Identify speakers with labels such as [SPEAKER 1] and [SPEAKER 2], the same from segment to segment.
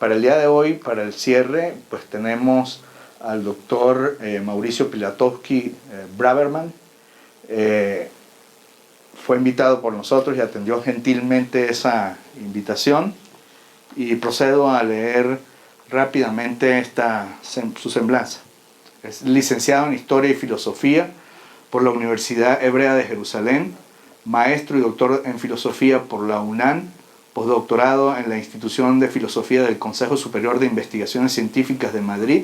[SPEAKER 1] Para el día de hoy, para el cierre, pues tenemos al doctor Mauricio Pilatowski Braverman. Fue invitado por nosotros y atendió gentilmente esa invitación. Y procedo a leer rápidamente su semblanza. Es licenciado en Historia y Filosofía por la Universidad Hebrea de Jerusalén, maestro y doctor en Filosofía por la UNAM, postdoctorado en la Institución de Filosofía del Consejo Superior de Investigaciones Científicas de Madrid,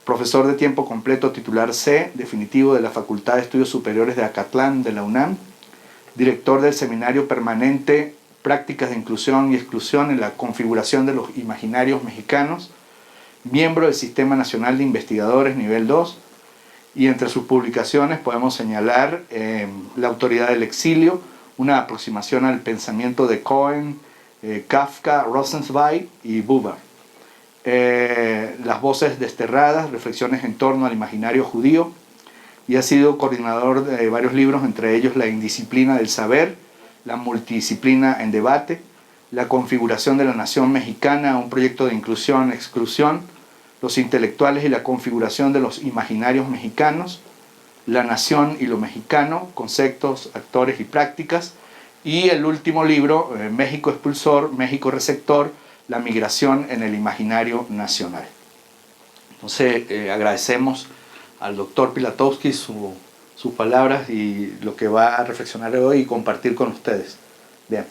[SPEAKER 1] profesor de tiempo completo titular C, definitivo de la Facultad de Estudios Superiores de Acatlán de la UNAM, director del Seminario Permanente Prácticas de Inclusión y Exclusión en la Configuración de los Imaginarios Mexicanos, miembro del Sistema Nacional de Investigadores Nivel 2, y entre sus publicaciones podemos señalar La Autoridad del Exilio, una aproximación al pensamiento de Cohen, Kafka, Rosenzweig y Buber. Las voces desterradas, reflexiones en torno al imaginario judío, y ha sido coordinador de varios libros, entre ellos La Indisciplina del Saber, La Multidisciplina en Debate, La Configuración de la Nación Mexicana, un proyecto de inclusión-exclusión, Los Intelectuales y la Configuración de los Imaginarios Mexicanos, La Nación y lo Mexicano, Conceptos, Actores y Prácticas, y el último libro, México Expulsor, México Receptor, La Migración en el Imaginario Nacional. Entonces, agradecemos al doctor Pilatowski sus palabras y lo que va a reflexionar hoy y compartir con ustedes. Bien.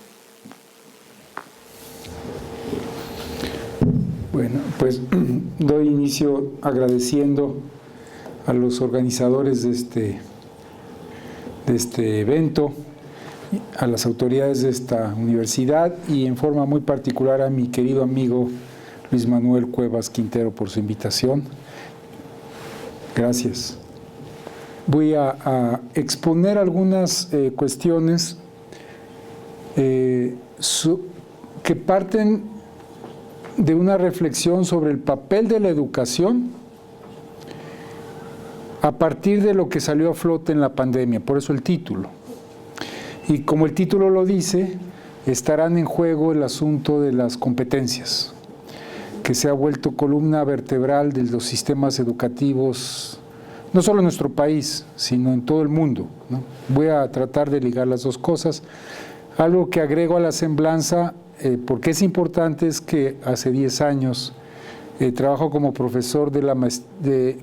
[SPEAKER 2] Bueno, pues doy inicio agradeciendo a los organizadores de este evento, a las autoridades de esta universidad y en forma muy particular a mi querido amigo Luis Manuel Cuevas Quintero por su invitación. Gracias. Voy a exponer algunas cuestiones que parten de una reflexión sobre el papel de la educación a partir de lo que salió a flote en la pandemia, por eso el título. Y como el título lo dice, estarán en juego el asunto de las competencias, que se ha vuelto columna vertebral de los sistemas educativos, no solo en nuestro país, sino en todo el mundo, ¿no? Voy a tratar de ligar las dos cosas. Algo que agrego a la semblanza, porque es importante, es que hace 10 años trabajo como profesor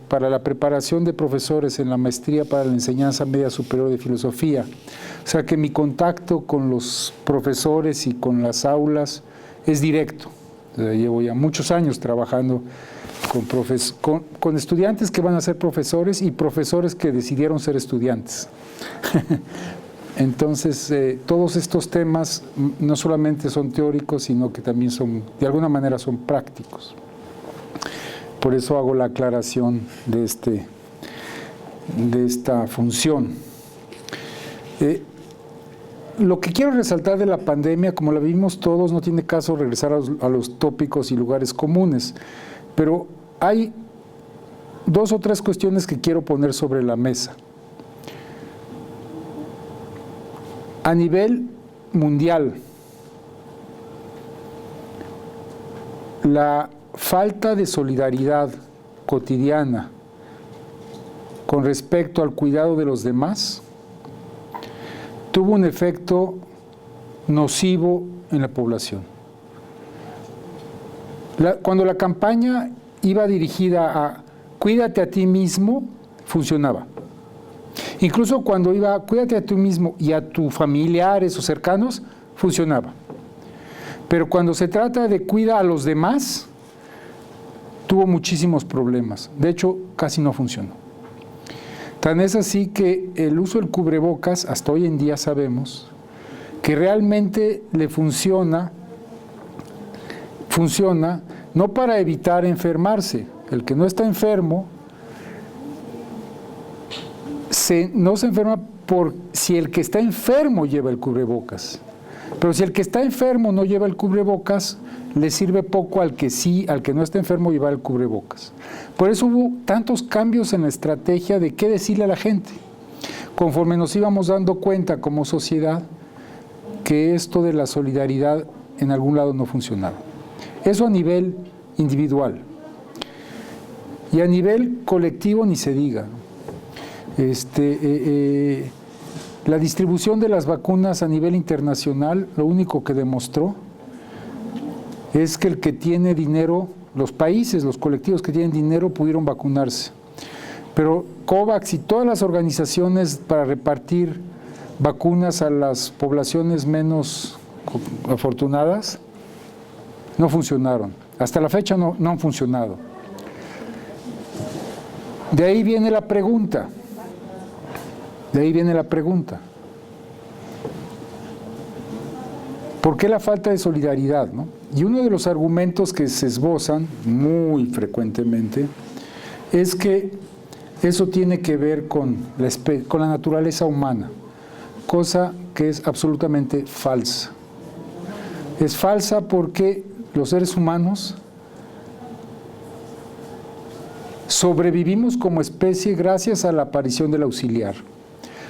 [SPEAKER 2] para la preparación de profesores en la maestría para la enseñanza media superior de filosofía. O sea que mi contacto con los profesores y con las aulas es directo. O sea, llevo ya muchos años trabajando con estudiantes que van a ser profesores y profesores que decidieron ser estudiantes. Entonces, todos estos temas no solamente son teóricos, sino que también de alguna manera son prácticos. Por eso hago la aclaración de esta función. Lo que quiero resaltar de la pandemia, como la vimos todos, no tiene caso regresar a los tópicos y lugares comunes, pero hay 2 o 3 cuestiones que quiero poner sobre la mesa. A nivel mundial, la falta de solidaridad cotidiana con respecto al cuidado de los demás tuvo un efecto nocivo en la población. Cuando la campaña iba dirigida a cuídate a ti mismo, funcionaba. Incluso cuando iba cuídate a ti mismo y a tus familiares o cercanos, funcionaba. Pero cuando se trata de cuida a los demás, tuvo muchísimos problemas. De hecho, casi no funcionó. Tan es así que el uso del cubrebocas, hasta hoy en día sabemos, que realmente le funciona no para evitar enfermarse. El que no está enfermo, no se enferma si el que está enfermo lleva el cubrebocas. Pero si el que está enfermo no lleva el cubrebocas, le sirve poco al que no está enfermo llevar el cubrebocas. Por eso hubo tantos cambios en la estrategia de qué decirle a la gente. Conforme nos íbamos dando cuenta como sociedad que esto de la solidaridad en algún lado no funcionaba. Eso a nivel individual. Y a nivel colectivo ni se diga. La distribución de las vacunas a nivel internacional, lo único que demostró es que el que tiene dinero, los países, los colectivos que tienen dinero pudieron vacunarse. Pero COVAX y todas las organizaciones para repartir vacunas a las poblaciones menos afortunadas no funcionaron. Hasta la fecha no han funcionado. De ahí viene la pregunta. ¿Por qué la falta de solidaridad, no? Y uno de los argumentos que se esbozan muy frecuentemente es que eso tiene que ver con la naturaleza humana, cosa que es absolutamente falsa. Es falsa porque los seres humanos sobrevivimos como especie gracias a la aparición del auxiliar.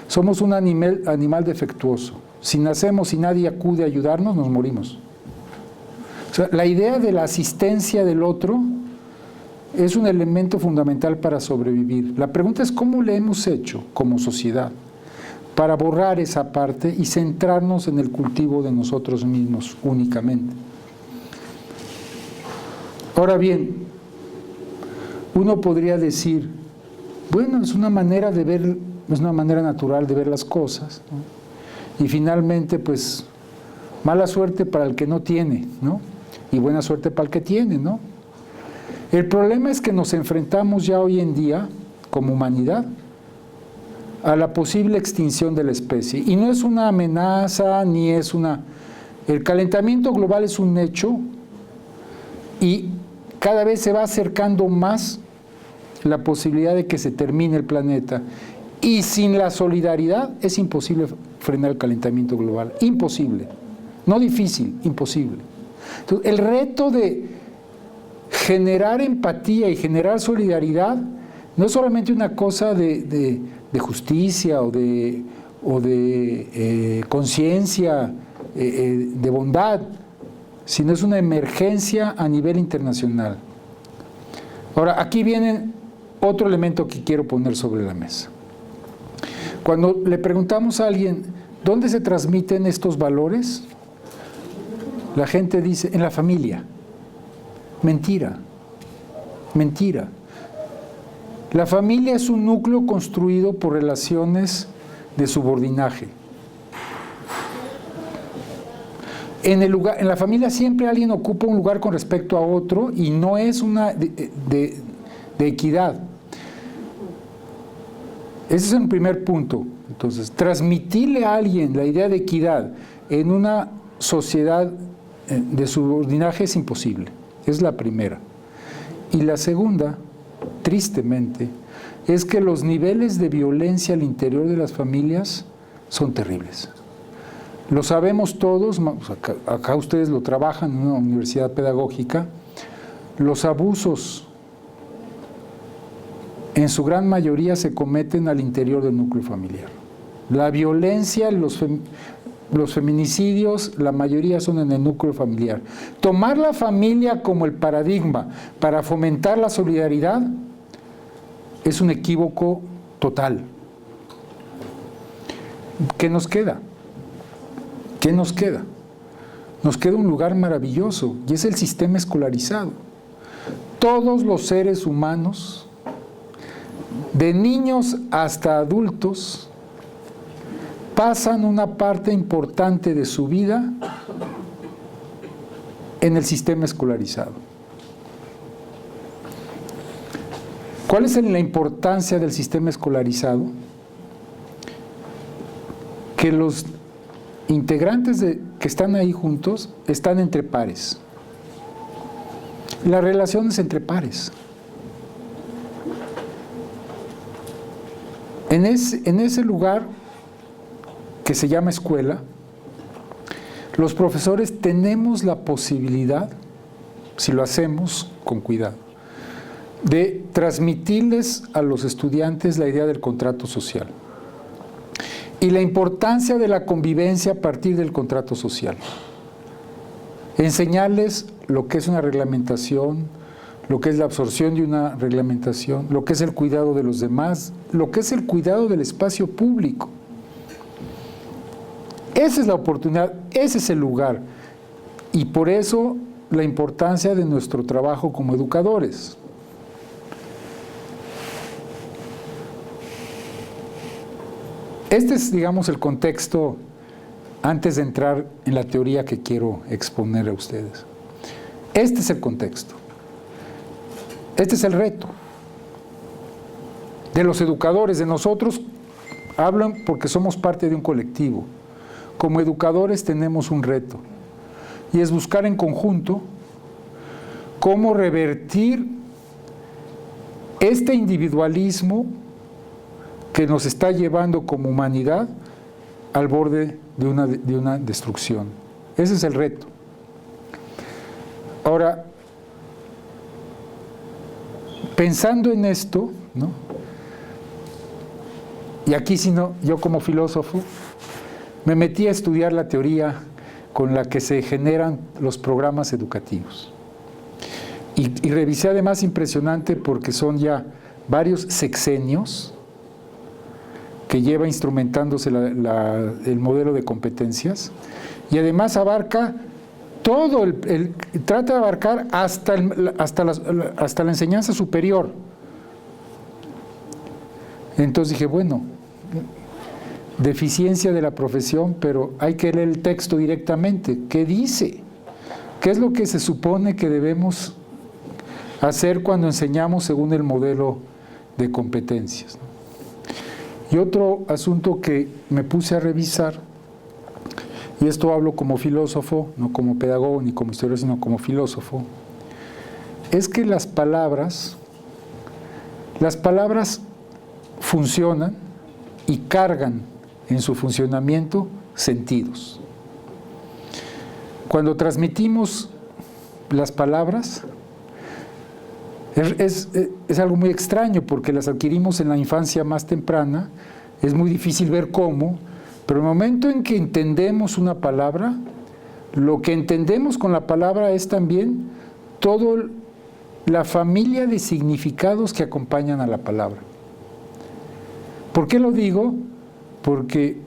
[SPEAKER 2] Somos un animal defectuoso. Si nacemos y nadie acude a ayudarnos, nos morimos. O sea, la idea de la asistencia del otro es un elemento fundamental para sobrevivir. La pregunta es cómo le hemos hecho como sociedad para borrar esa parte y centrarnos en el cultivo de nosotros mismos únicamente. Ahora bien, uno podría decir, bueno, es una manera de ver, es una manera natural de ver las cosas, ¿no? Y finalmente, pues, mala suerte para el que no tiene, ¿no? Y buena suerte para el que tiene, ¿no? El problema es que nos enfrentamos ya hoy en día, como humanidad, a la posible extinción de la especie. Y no es una amenaza, ni es una... El calentamiento global es un hecho y cada vez se va acercando más la posibilidad de que se termine el planeta. Y sin la solidaridad es imposible frenar el calentamiento global. Imposible. No difícil, imposible. Entonces, el reto de generar empatía y generar solidaridad no es solamente una cosa de justicia o de conciencia, de bondad, sino es una emergencia a nivel internacional. Ahora, aquí viene otro elemento que quiero poner sobre la mesa. Cuando le preguntamos a alguien, ¿dónde se transmiten estos valores? La gente dice, en la familia. Mentira, mentira. La familia es un núcleo construido por relaciones de subordinaje. En la familia siempre alguien ocupa un lugar con respecto a otro y no es una de equidad. Ese es el primer punto. Entonces, transmitirle a alguien la idea de equidad en una sociedad de subordinaje es imposible. Es la primera. Y la segunda, tristemente, es que los niveles de violencia al interior de las familias son terribles. Lo sabemos todos, acá ustedes lo trabajan en una universidad pedagógica, los abusos en su gran mayoría se cometen al interior del núcleo familiar. La violencia, los feminicidios, la mayoría son en el núcleo familiar. Tomar la familia como el paradigma para fomentar la solidaridad es un equívoco total. ¿Qué nos queda? ¿Qué nos queda? Nos queda un lugar maravilloso y es el sistema escolarizado. Todos los seres humanos, de niños hasta adultos, pasan una parte importante de su vida en el sistema escolarizado. ¿Cuál es la importancia del sistema escolarizado? Que los integrantes que están ahí juntos están entre pares. Las relaciones entre pares. En ese lugar que se llama escuela, los profesores tenemos la posibilidad, si lo hacemos con cuidado, de transmitirles a los estudiantes la idea del contrato social y la importancia de la convivencia a partir del contrato social. enseñarles lo que es una reglamentación, lo que es la absorción de una reglamentación, lo que es el cuidado de los demás, lo que es el cuidado del espacio público. Esa es la oportunidad, ese es el lugar. Y por eso la importancia de nuestro trabajo como educadores. Este es, digamos, el contexto antes de entrar en la teoría que quiero exponer a ustedes. Este es el contexto. Este es el reto. De los educadores, de nosotros, hablan porque somos parte de un colectivo. Como educadores tenemos un reto, y es buscar en conjunto cómo revertir este individualismo que nos está llevando como humanidad al borde de una destrucción. Ese es el reto. Ahora, pensando en esto, ¿no? Y aquí, si no, yo como filósofo me metí a estudiar la teoría con la que se generan los programas educativos. Y revisé, además, impresionante, porque son ya varios sexenios que lleva instrumentándose el modelo de competencias, y además abarca todo, trata de abarcar hasta la enseñanza superior. Entonces dije, bueno, deficiencia de la profesión, pero hay que leer el texto directamente. ¿Qué dice? ¿Qué es lo que se supone que debemos hacer cuando enseñamos según el modelo de competencias? Y otro asunto que me puse a revisar, y esto hablo como filósofo, no como pedagogo ni como historiador, sino como filósofo, es que las palabras funcionan y cargan en su funcionamiento sentidos. Cuando transmitimos las palabras, es algo muy extraño, porque las adquirimos en la infancia más temprana, es muy difícil ver cómo, pero el momento en que entendemos una palabra, lo que entendemos con la palabra es también toda la familia de significados que acompañan a la palabra. ¿Por qué lo digo? Porque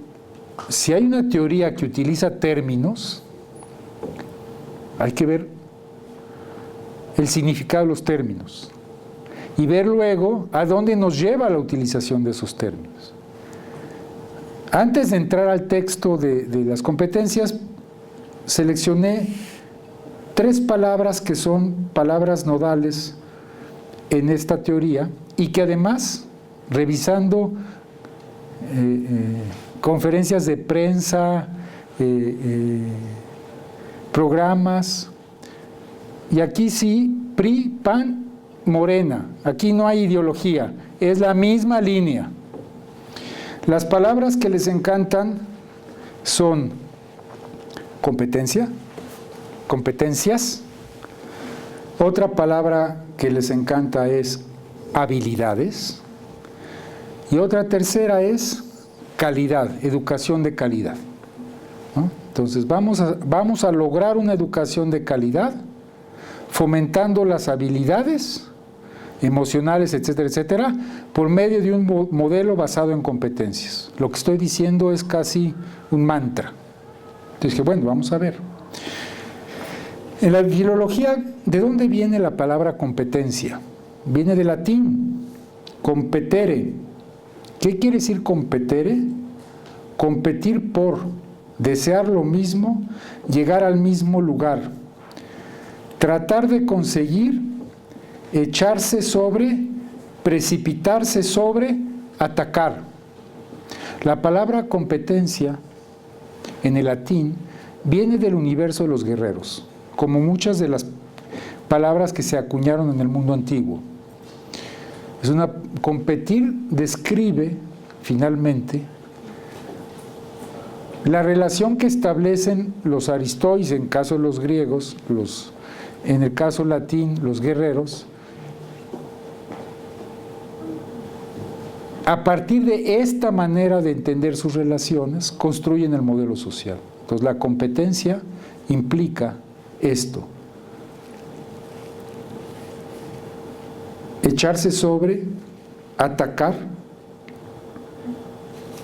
[SPEAKER 2] si hay una teoría que utiliza términos, hay que ver el significado de los términos y ver luego a dónde nos lleva la utilización de esos términos. Antes de entrar al texto de las competencias, seleccioné 3 palabras que son palabras nodales en esta teoría, y que además, revisando conferencias de prensa, programas, y aquí sí, PRI, PAN, Morena, aquí no hay ideología, es la misma línea. Las palabras que les encantan son competencia, competencias. Otra palabra que les encanta es habilidades. Y otra tercera es calidad, educación de calidad, ¿no? Entonces vamos a lograr una educación de calidad fomentando las habilidades emocionales, etcétera, etcétera, por medio de un modelo basado en competencias. Lo que estoy diciendo es casi un mantra. Entonces dije, bueno, vamos a ver. En la filología, ¿de dónde viene la palabra competencia? Viene del latín, competere. ¿Qué quiere decir competere? Competir por, desear lo mismo, llegar al mismo lugar. Tratar de conseguir, echarse sobre, precipitarse sobre, atacar. La palabra competencia en el latín viene del universo de los guerreros, como muchas de las palabras que se acuñaron en el mundo antiguo. Competir describe, finalmente, la relación que establecen los aristoides, en caso de los griegos, en el caso latín, los guerreros, a partir de esta manera de entender sus relaciones, construyen el modelo social. Entonces, la competencia implica esto: echarse sobre, atacar,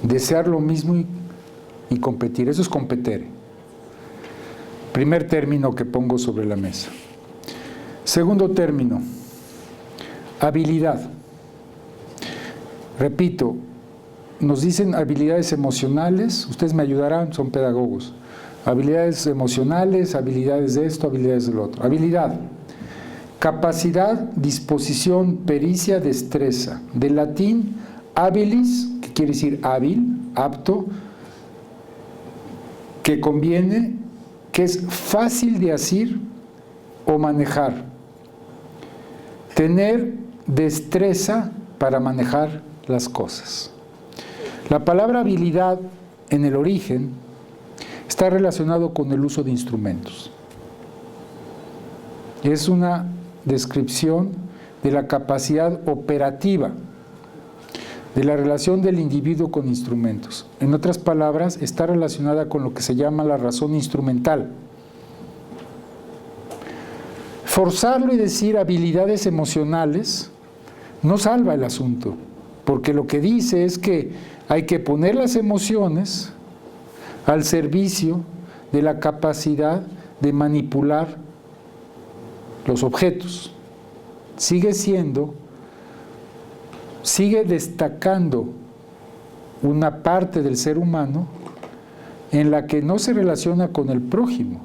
[SPEAKER 2] desear lo mismo y competir. Eso es competere. Primer término que pongo sobre la mesa. Segundo término, habilidad. Repito, nos dicen habilidades emocionales, ustedes me ayudarán, son pedagogos. Habilidades emocionales, habilidades de esto, habilidades de lo otro. Habilidad: capacidad, disposición, pericia, destreza. Del latín habilis, que quiere decir hábil, apto, que conviene, que es fácil de hacer o manejar. Tener destreza para manejar las cosas. La palabra habilidad en el origen está relacionado con el uso de instrumentos. Es una descripción de la capacidad operativa, de la relación del individuo con instrumentos. En otras palabras, está relacionada con lo que se llama la razón instrumental. Forzarlo y decir habilidades emocionales no salva el asunto, porque lo que dice es que hay que poner las emociones al servicio de la capacidad de manipular los objetos. Sigue destacando una parte del ser humano en la que no se relaciona con el prójimo,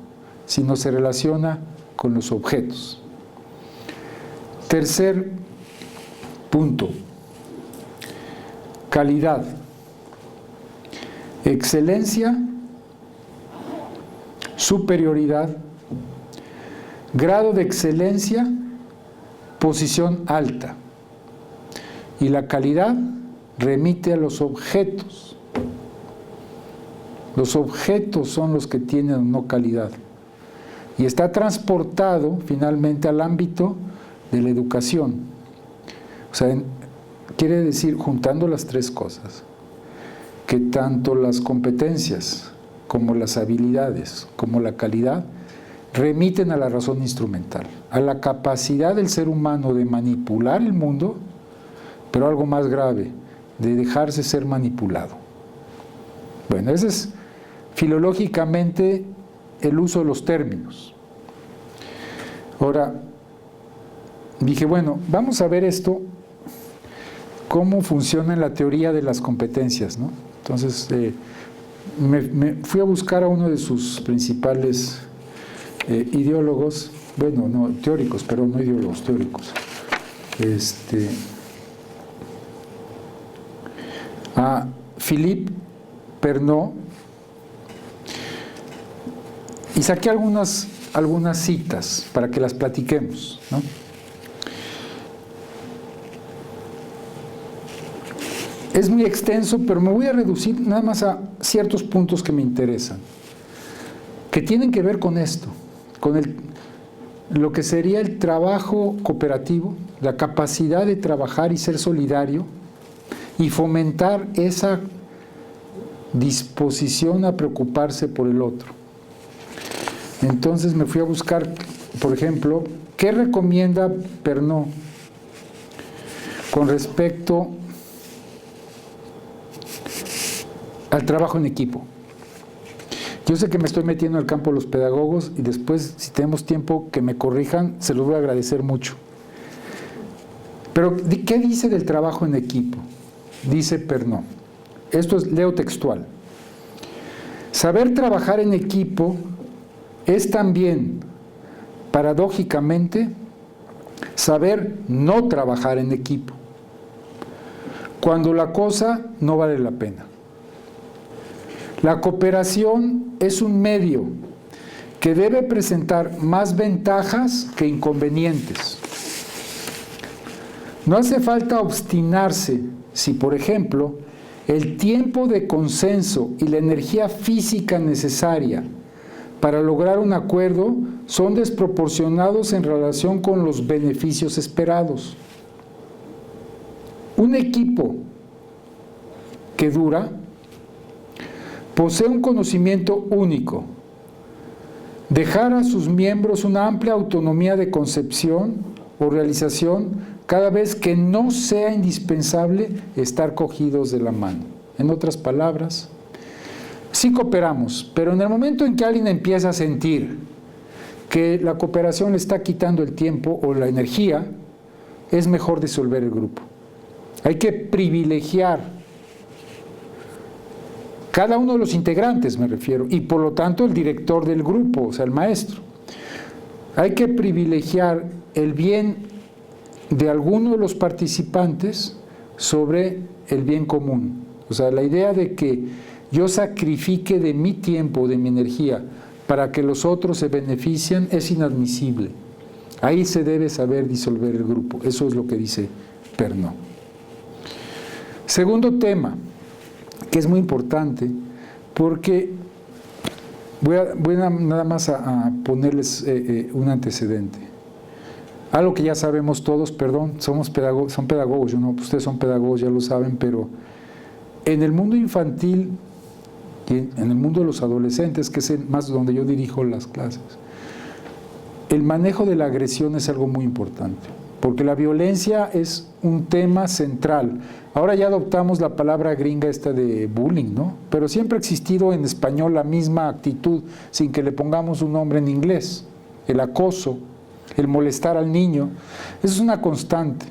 [SPEAKER 2] sino se relaciona con los objetos. Tercer punto, calidad, excelencia, superioridad, grado de excelencia, posición alta. Y la calidad remite a los objetos. Los objetos son los que tienen o no calidad. Y está transportado finalmente al ámbito de la educación. O sea, quiere decir, juntando las tres cosas, que tanto las competencias como las habilidades, como la calidad, remiten a la razón instrumental, a la capacidad del ser humano de manipular el mundo, pero algo más grave, de dejarse ser manipulado. Bueno, ese es filológicamente el uso de los términos. Ahora, dije, bueno, vamos a ver esto, cómo funciona en la teoría de las competencias, ¿no? Entonces, me fui a buscar a uno de sus principales ideólogos, bueno, no, teóricos, pero no ideólogos, teóricos. A Philippe Pernot, y saqué algunas citas para que las platiquemos, ¿no? Es muy extenso, pero me voy a reducir nada más a ciertos puntos que me interesan, que tienen que ver con esto, con lo que sería el trabajo cooperativo, la capacidad de trabajar y ser solidario y fomentar esa disposición a preocuparse por el otro. Entonces me fui a buscar, por ejemplo, ¿qué recomienda Pernot con respecto al trabajo en equipo? Yo sé que me estoy metiendo al campo de los pedagogos y después, si tenemos tiempo, que me corrijan, se los voy a agradecer mucho. Pero, ¿qué dice del trabajo en equipo? Dice Pernot. Esto es, leo textual. Saber trabajar en equipo es también, paradójicamente, saber no trabajar en equipo, cuando la cosa no vale la pena. La cooperación es un medio que debe presentar más ventajas que inconvenientes. No hace falta obstinarse si, por ejemplo, el tiempo de consenso y la energía física necesaria para lograr un acuerdo son desproporcionados en relación con los beneficios esperados. Un equipo que dura posee un conocimiento único, Dejar a sus miembros una amplia autonomía de concepción o realización cada vez que no sea indispensable estar cogidos de la mano. En otras palabras, sí cooperamos, pero en el momento en que alguien empieza a sentir que la cooperación le está quitando el tiempo o la energía, es mejor disolver el grupo. Hay que privilegiar cada uno de los integrantes, me refiero, y por lo tanto el director del grupo, o sea, el maestro. Hay que privilegiar el bien de alguno de los participantes sobre el bien común. O sea, la idea de que yo sacrifique de mi tiempo, de mi energía, para que los otros se beneficien, es inadmisible. Ahí se debe saber disolver el grupo. Eso es lo que dice Pernod. Segundo tema, que es muy importante, porque voy nada más a ponerles un antecedente. Algo que ya sabemos todos, perdón, son pedagogos, yo no, ustedes son pedagogos, ya lo saben, pero en el mundo infantil y en el mundo de los adolescentes, que es más donde yo dirijo las clases, el manejo de la agresión es algo muy importante, porque la violencia es un tema central. Ahora ya adoptamos la palabra gringa esta de bullying, ¿no? Pero siempre ha existido en español la misma actitud, sin que le pongamos un nombre en inglés. El acoso, el molestar al niño, eso es una constante.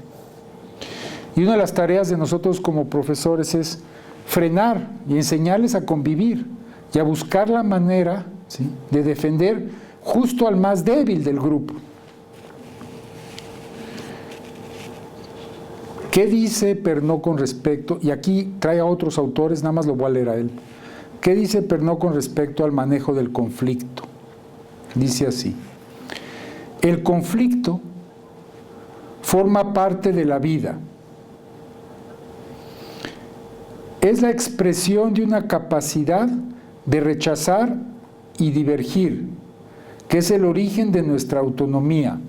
[SPEAKER 2] Y una de las tareas de nosotros como profesores es frenar y enseñarles a convivir y a buscar la manera, ¿sí?, de defender justo al más débil del grupo. ¿Qué dice Pernod con respecto? Y aquí trae a otros autores, nada más lo voy a leer a él. ¿Qué dice Pernod con respecto al manejo del conflicto? Dice así: el conflicto forma parte de la vida. Es la expresión de una capacidad de rechazar y divergir, que es el origen de nuestra autonomía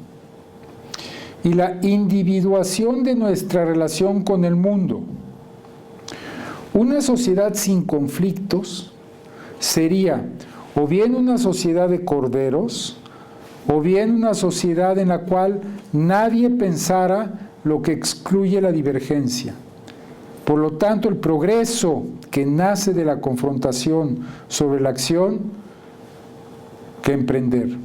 [SPEAKER 2] y la individuación de nuestra relación con el mundo. Una sociedad sin conflictos sería o bien una sociedad de corderos, o bien una sociedad en la cual nadie pensara lo que excluye la divergencia. Por lo tanto, el progreso que nace de la confrontación sobre la acción que emprender.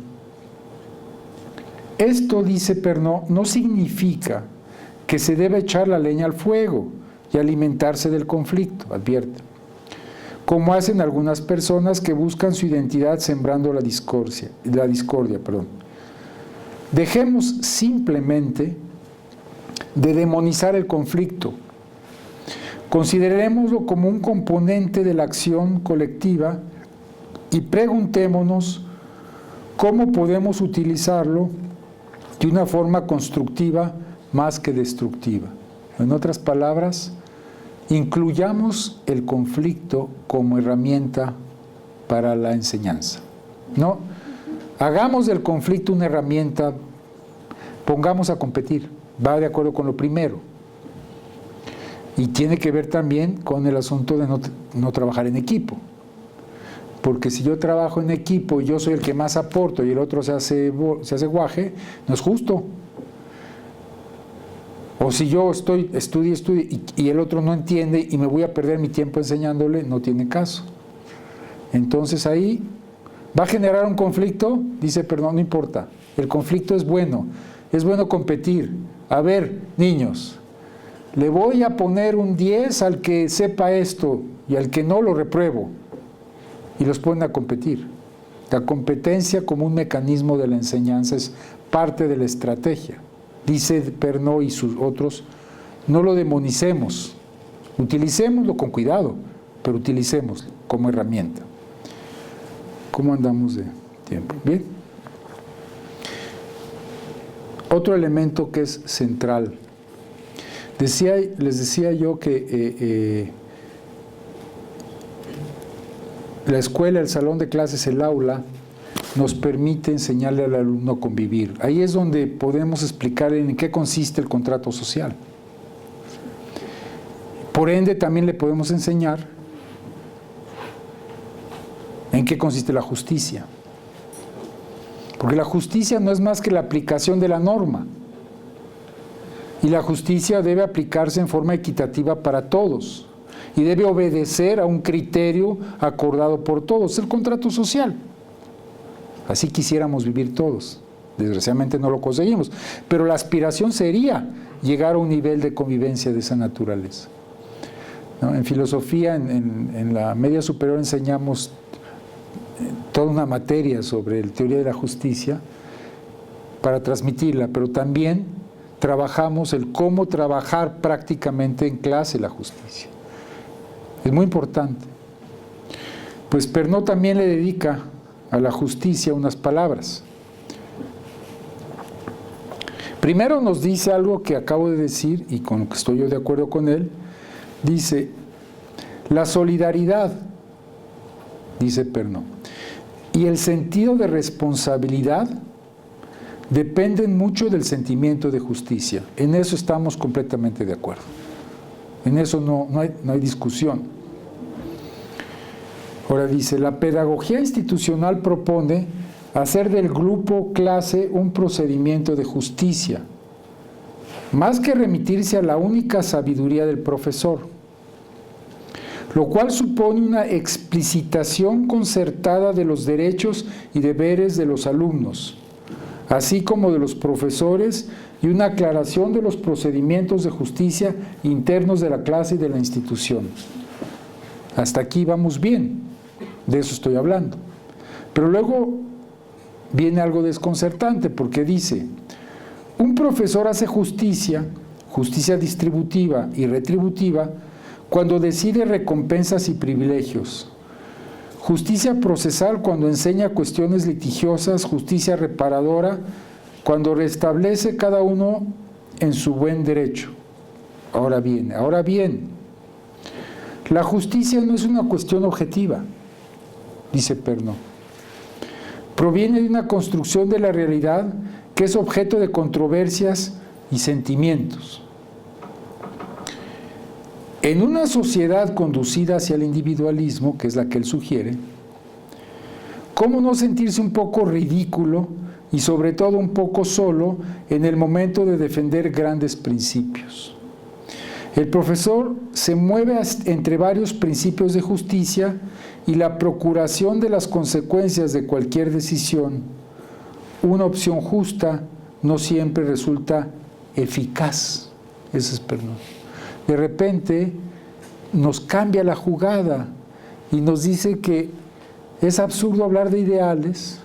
[SPEAKER 2] Esto, dice Pernod, no significa que se debe echar la leña al fuego y alimentarse del conflicto, advierte, como hacen algunas personas que buscan su identidad sembrando la discordia. Dejemos simplemente de demonizar el conflicto. Considerémoslo como un componente de la acción colectiva y preguntémonos cómo podemos utilizarlo de una forma constructiva más que destructiva. En otras palabras, incluyamos el conflicto como herramienta para la enseñanza. No, hagamos del conflicto una herramienta, pongamos a competir, va de acuerdo con lo primero. Y tiene que ver también con el asunto de no trabajar en equipo. Porque si yo trabajo en equipo y yo soy el que más aporto y el otro se hace guaje, no es justo. O si yo estudie y el otro no entiende y me voy a perder mi tiempo enseñándole, no tiene caso. Entonces ahí va a generar un conflicto, dice, perdón, no importa. El conflicto es bueno competir. A ver, niños, le voy a poner un 10 al que sepa esto y al que no lo repruebo. Y los ponen a competir. La competencia como un mecanismo de la enseñanza es parte de la estrategia. Dice Pernod y sus otros, no lo demonicemos, utilicémoslo con cuidado, pero utilicémoslo como herramienta. ¿Cómo andamos de tiempo? ¿Bien? Otro elemento que es central. Les decía yo que la escuela, el salón de clases, el aula, nos permite enseñarle al alumno a convivir. Ahí es donde podemos explicarle en qué consiste el contrato social. Por ende, también le podemos enseñar en qué consiste la justicia. Porque la justicia no es más que la aplicación de la norma. Y la justicia debe aplicarse en forma equitativa para todos. Y debe obedecer a un criterio acordado por todos, el contrato social. Así quisiéramos vivir todos. Desgraciadamente no lo conseguimos. Pero la aspiración sería llegar a un nivel de convivencia de esa naturaleza, ¿no? En filosofía, en la media superior enseñamos toda una materia sobre la teoría de la justicia para transmitirla, pero también trabajamos el cómo trabajar prácticamente en clase la justicia. Es muy importante. Pues Pernod también le dedica a la justicia unas palabras. Primero nos dice algo que acabo de decir y con lo que estoy yo de acuerdo con él. Dice, la solidaridad, dice Pernod, y el sentido de responsabilidad dependen mucho del sentimiento de justicia. En eso estamos completamente de acuerdo. En eso no hay discusión. Ahora dice, la pedagogía institucional propone hacer del grupo clase un procedimiento de justicia, más que remitirse a la única sabiduría del profesor, lo cual supone una explicitación concertada de los derechos y deberes de los alumnos, así como de los profesores, y una aclaración de los procedimientos de justicia internos de la clase y de la institución. Hasta aquí vamos bien, de eso estoy hablando. Pero luego viene algo desconcertante, porque dice, un profesor hace justicia distributiva y retributiva, cuando decide recompensas y privilegios. Justicia procesal cuando enseña cuestiones litigiosas, justicia reparadora cuando restablece cada uno en su buen derecho. Ahora bien, la justicia no es una cuestión objetiva, dice Pernod. Proviene de una construcción de la realidad que es objeto de controversias y sentimientos. En una sociedad conducida hacia el individualismo, que es la que él sugiere, ¿cómo no sentirse un poco ridículo y sobre todo un poco solo en el momento de defender grandes principios? El profesor se mueve entre varios principios de justicia y la procuración de las consecuencias de cualquier decisión. Una opción justa no siempre resulta eficaz. Ese es Pernod. De repente nos cambia la jugada y nos dice que es absurdo hablar de ideales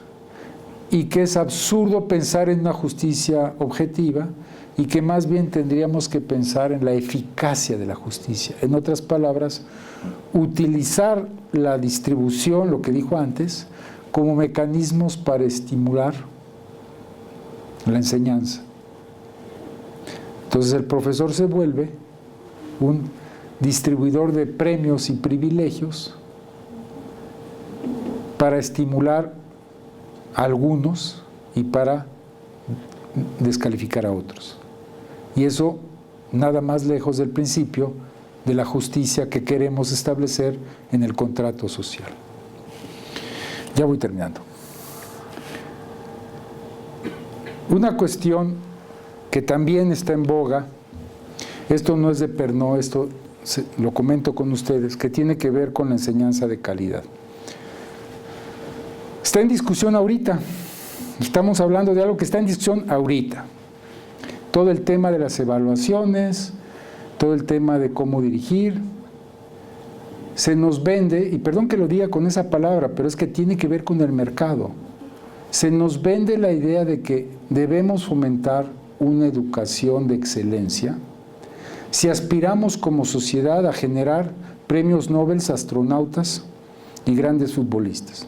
[SPEAKER 2] y que es absurdo pensar en una justicia objetiva y que más bien tendríamos que pensar en la eficacia de la justicia. En otras palabras, utilizar la distribución, lo que dijo antes, como mecanismos para estimular la enseñanza. Entonces el profesor se vuelve un distribuidor de premios y privilegios para estimular a algunos y para descalificar a otros. Y eso nada más lejos del principio de la justicia que queremos establecer en el contrato social. Ya voy terminando. Una cuestión que también está en boga, esto no es de Pernod, esto lo comento con ustedes, que tiene que ver con la enseñanza de calidad. Está en discusión ahorita, estamos hablando de algo que está en discusión ahorita. Todo el tema de las evaluaciones, todo el tema de cómo dirigir, se nos vende, y perdón que lo diga con esa palabra, pero es que tiene que ver con el mercado. Se nos vende la idea de que debemos fomentar una educación de excelencia si aspiramos como sociedad a generar premios Nobel, astronautas y grandes futbolistas.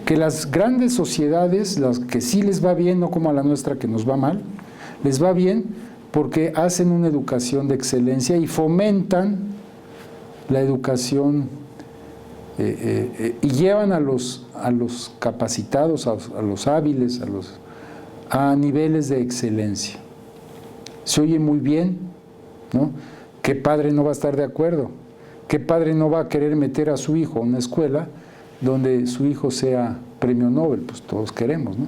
[SPEAKER 2] Que las grandes sociedades, las que sí les va bien, no como a la nuestra que nos va mal, les va bien porque hacen una educación de excelencia y fomentan la educación y llevan a los capacitados, a los hábiles, a niveles de excelencia. Se oye muy bien, ¿no? ¿Qué padre no va a estar de acuerdo? ¿Qué padre no va a querer meter a su hijo a una escuela donde su hijo sea premio Nobel? Pues todos queremos, ¿no?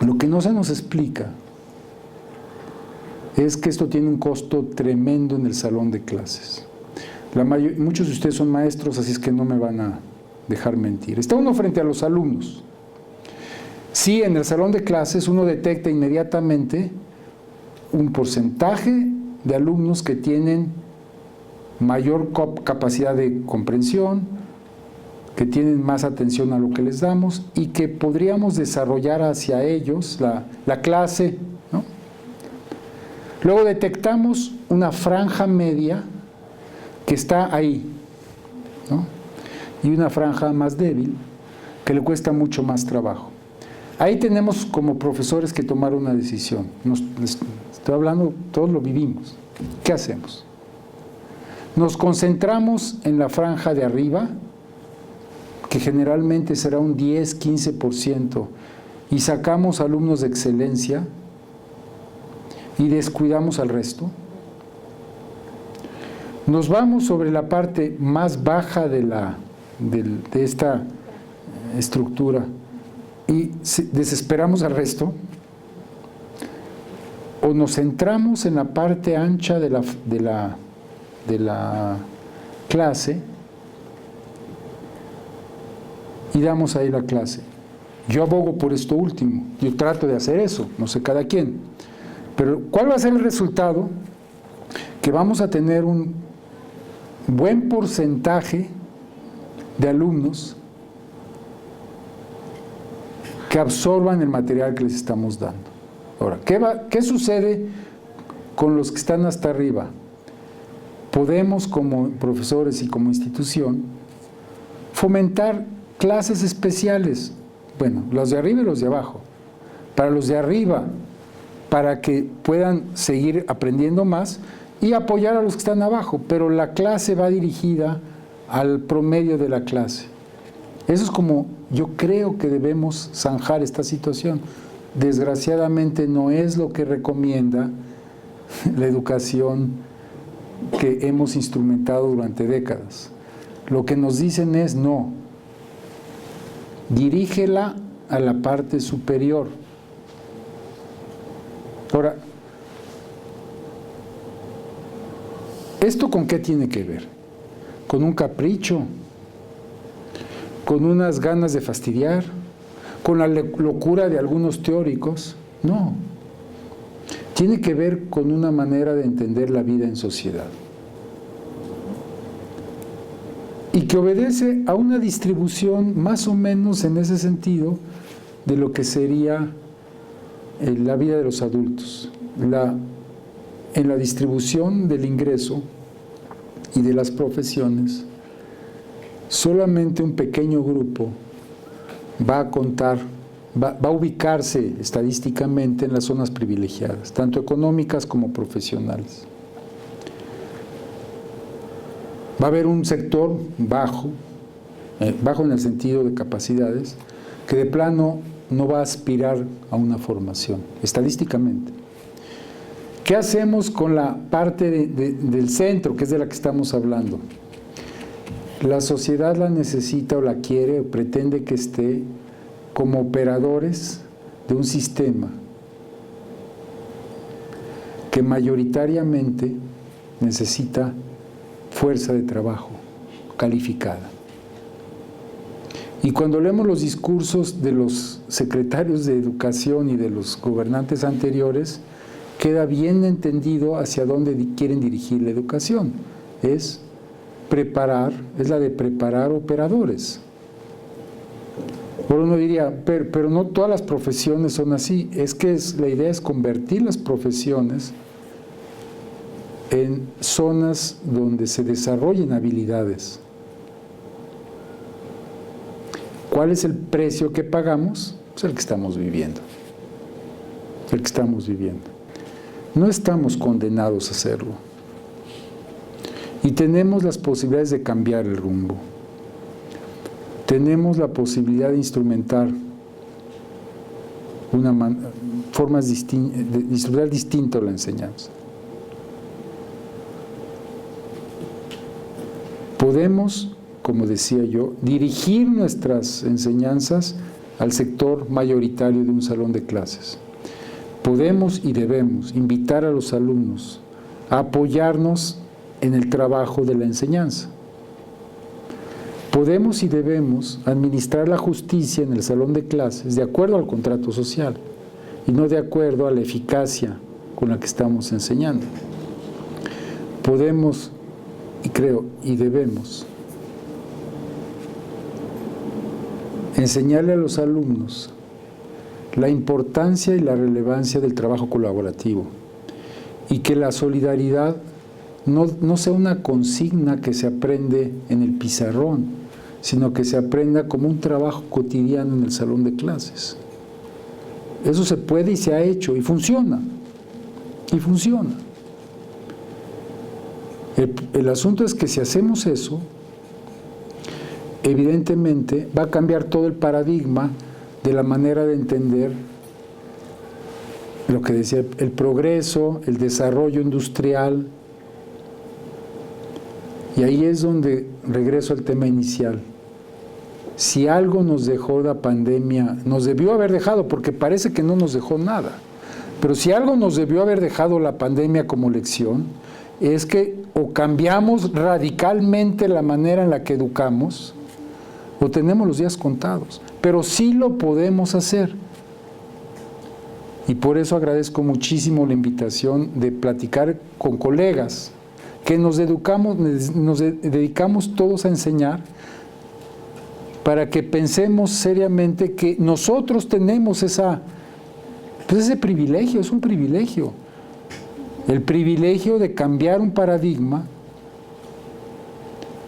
[SPEAKER 2] Lo que no se nos explica es que esto tiene un costo tremendo en el salón de clases. Muchos de ustedes son maestros, así es que no me van a dejar mentir. Está uno frente a los alumnos. Sí, en el salón de clases uno detecta inmediatamente un porcentaje de alumnos que tienen mayor capacidad de comprensión, que tienen más atención a lo que les damos y que podríamos desarrollar hacia ellos la clase, ¿no? Luego detectamos una franja media que está ahí, ¿no? Y una franja más débil que le cuesta mucho más trabajo. Ahí tenemos como profesores que tomar una decisión. Estoy hablando, todos lo vivimos. ¿Qué hacemos? Nos concentramos en la franja de arriba, que generalmente será un 10-15%, y sacamos alumnos de excelencia y descuidamos al resto. Nos vamos sobre la parte más baja de esta estructura y desesperamos al resto, o nos centramos en la parte ancha de la clase y damos ahí la clase. Yo abogo por esto último, yo trato de hacer eso, no sé cada quien, pero ¿cuál va a ser el resultado? Que vamos a tener un buen porcentaje de alumnos que absorban el material que les estamos dando. Ahora, ¿qué sucede con los que están hasta arriba? Podemos, como profesores y como institución, fomentar clases especiales, bueno, los de arriba y los de abajo. Para los de arriba, para que puedan seguir aprendiendo más y apoyar a los que están abajo, pero la clase va dirigida al promedio de la clase. Eso es como yo creo que debemos zanjar esta situación. Desgraciadamente no es lo que recomienda la educación que hemos instrumentado durante décadas. Lo que nos dicen es no, dirígela a la parte superior. Ahora, ¿esto con qué tiene que ver? ¿Con un capricho? ¿Con unas ganas de fastidiar? ¿Con la locura de algunos teóricos? No. Tiene que ver con una manera de entender la vida en sociedad. Y que obedece a una distribución más o menos en ese sentido de lo que sería la vida de los adultos. En la distribución del ingreso y de las profesiones, solamente un pequeño grupo va a ubicarse estadísticamente en las zonas privilegiadas, tanto económicas como profesionales. Va a haber un sector bajo en el sentido de capacidades, que de plano no va a aspirar a una formación, estadísticamente. ¿Qué hacemos con la parte del centro, que es de la que estamos hablando? La sociedad la necesita o la quiere o pretende que esté como operadores de un sistema que mayoritariamente necesita fuerza de trabajo calificada. Y cuando leemos los discursos de los secretarios de educación y de los gobernantes anteriores, queda bien entendido hacia dónde quieren dirigir la educación. Es la de preparar operadores. Por uno diría, pero no todas las profesiones son así. Es que la idea es convertir las profesiones en zonas donde se desarrollen habilidades. ¿Cuál es el precio que pagamos? Pues el que estamos viviendo. El que estamos viviendo. No estamos condenados a hacerlo. Y tenemos las posibilidades de cambiar el rumbo. Tenemos la posibilidad de instrumentar formas de instrumentar distinto la enseñanza. Podemos, como decía yo, dirigir nuestras enseñanzas al sector mayoritario de un salón de clases. Podemos y debemos invitar a los alumnos a apoyarnos en el trabajo de la enseñanza. Podemos y debemos administrar la justicia en el salón de clases de acuerdo al contrato social y no de acuerdo a la eficacia con la que estamos enseñando. Podemos, y creo, y debemos enseñarle a los alumnos la importancia y la relevancia del trabajo colaborativo y que la solidaridad no sea una consigna que se aprende en el pizarrón, sino que se aprenda como un trabajo cotidiano en el salón de clases. Eso se puede y se ha hecho y funciona. Y funciona. El asunto es que si hacemos eso, evidentemente va a cambiar todo el paradigma de la manera de entender lo que decía, el progreso, el desarrollo industrial. Y ahí es donde regreso al tema inicial. Si algo nos dejó la pandemia, nos debió haber dejado, porque parece que no nos dejó nada, pero si algo nos debió haber dejado la pandemia como lección, es que o cambiamos radicalmente la manera en la que educamos, o tenemos los días contados, pero sí lo podemos hacer. Y por eso agradezco muchísimo la invitación de platicar con colegas, que nos dedicamos todos a enseñar, para que pensemos seriamente que nosotros tenemos ese privilegio, es un privilegio. El privilegio de cambiar un paradigma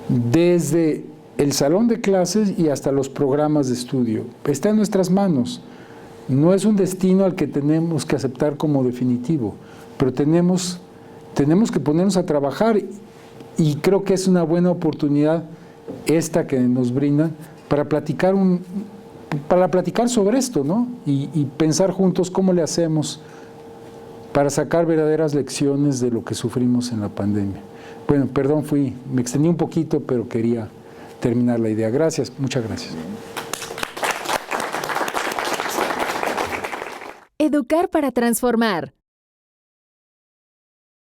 [SPEAKER 2] desde el salón de clases y hasta los programas de estudio. Está en nuestras manos. No es un destino al que tenemos que aceptar como definitivo, pero tenemos que ponernos a trabajar y creo que es una buena oportunidad esta que nos brindan para platicar sobre esto, ¿no? Y pensar juntos cómo le hacemos para sacar verdaderas lecciones de lo que sufrimos en la pandemia. Bueno, perdón, me extendí un poquito, pero quería terminar la idea. Gracias, muchas gracias.
[SPEAKER 3] Educar para transformar.